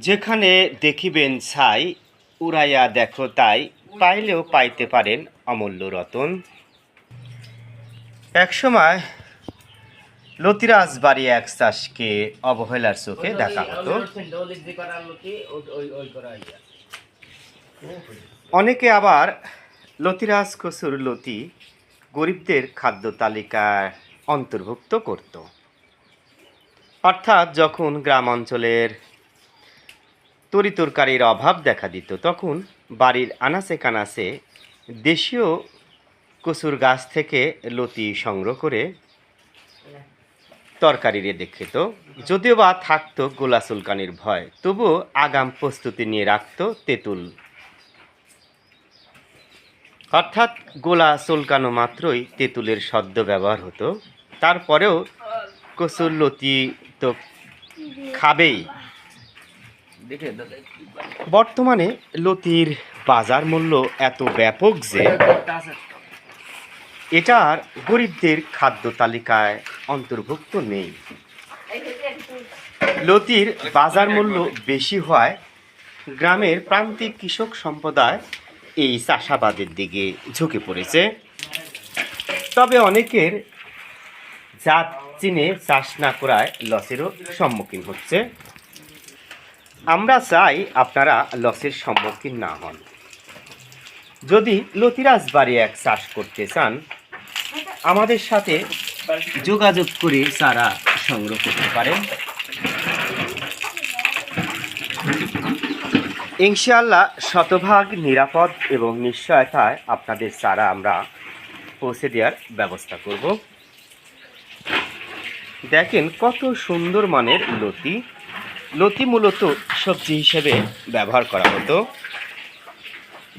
যেখানে দেখিবেন ছাই উড়াইয়া দেখো তাই, পাইলেও পাইতে পারেন অমূল্য রতন। একসময় লতিরাজ বাড়ি এক চাষকে অবহেলার চোখে দেখা হতো। অনেকে আবার লতিরাজ কচুর লতি গরিবদের খাদ্য তালিকায় অন্তর্ভুক্ত করত। অর্থাৎ যখন গ্রাম অঞ্চলের তরিতরকারির অভাব দেখা দিত তখন বাড়ির আনাচে কানাচে দেশীয় কচুর গাছ থেকে লতি সংগ্রহ করে তরকারি রেঁধে খেত। যদিও বা থাকতো গোলা চুলকানির ভয়, তবুও আগাম প্রস্তুতি নিয়ে রাখত তেঁতুল। অর্থাৎ গোলা চুলকানো মাত্রই তেঁতুলের সদ্য ব্যবহার হতো। তারপরেও কচুর লতি তো খাবেই। বর্তমানে লতির বাজার মূল্য এত ব্যাপক যে এটার গরিবদের খাদ্য তালিকায় অন্তর্ভুক্ত নেই। লতির বাজার মূল্য বেশি হওয়ায় গ্রামের প্রান্তিক কৃষক সম্প্রদায় এই চাষাবাদের দিকে ঝুঁকে পড়েছে। তবে অনেকের জাত চিনে চাষ না করায় লসেরও সম্মুখীন হচ্ছে। আমরা চাই আপনারা লসের সম্মুখীন না হন। যদি লতিরাজ বাড়ি এক চাষ করতে চান আমাদের সাথে যোগাযোগ করে চারা সংগ্রহ করতে পারেন। ইনশাআল্লাহ শতভাগ নিরাপদ এবং নিশ্চয়তায় আপনাদের চারা আমরা পৌঁছে দেওয়ার ব্যবস্থা করব। দেখেন কত সুন্দর মানের লতি। লতি মূলত সবজি হিসেবে ব্যবহার করা হতো।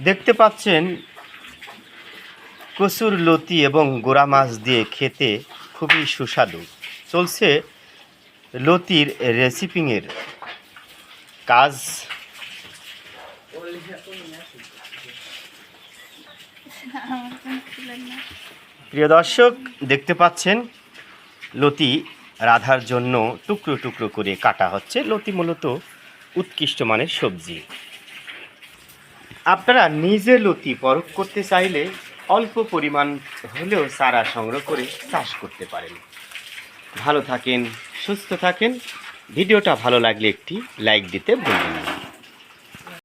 দেখতে পাচ্ছেন কচুর লতি এবং গোড়া মাছ দিয়ে খেতে খুবই সুস্বাদু। চলছে লতির রেসিপিংয়ের কাজ। প্রিয় দর্শক, দেখতে পাচ্ছেন লতি রাধার জন্য টুকরো টুকরো করে কাটা হচ্ছে। লতি মূলত উৎকৃষ্ট মানের সবজি। আপনারা নিজে লতি পরখ করতে চাইলে অল্প পরিমাণ হলেও চারা সংগ্রহ করে চাষ করতে পারেন। ভালো থাকেন, সুস্থ থাকেন। ভিডিওটা ভালো লাগলে একটি লাইক দিতে ভুলবেন না।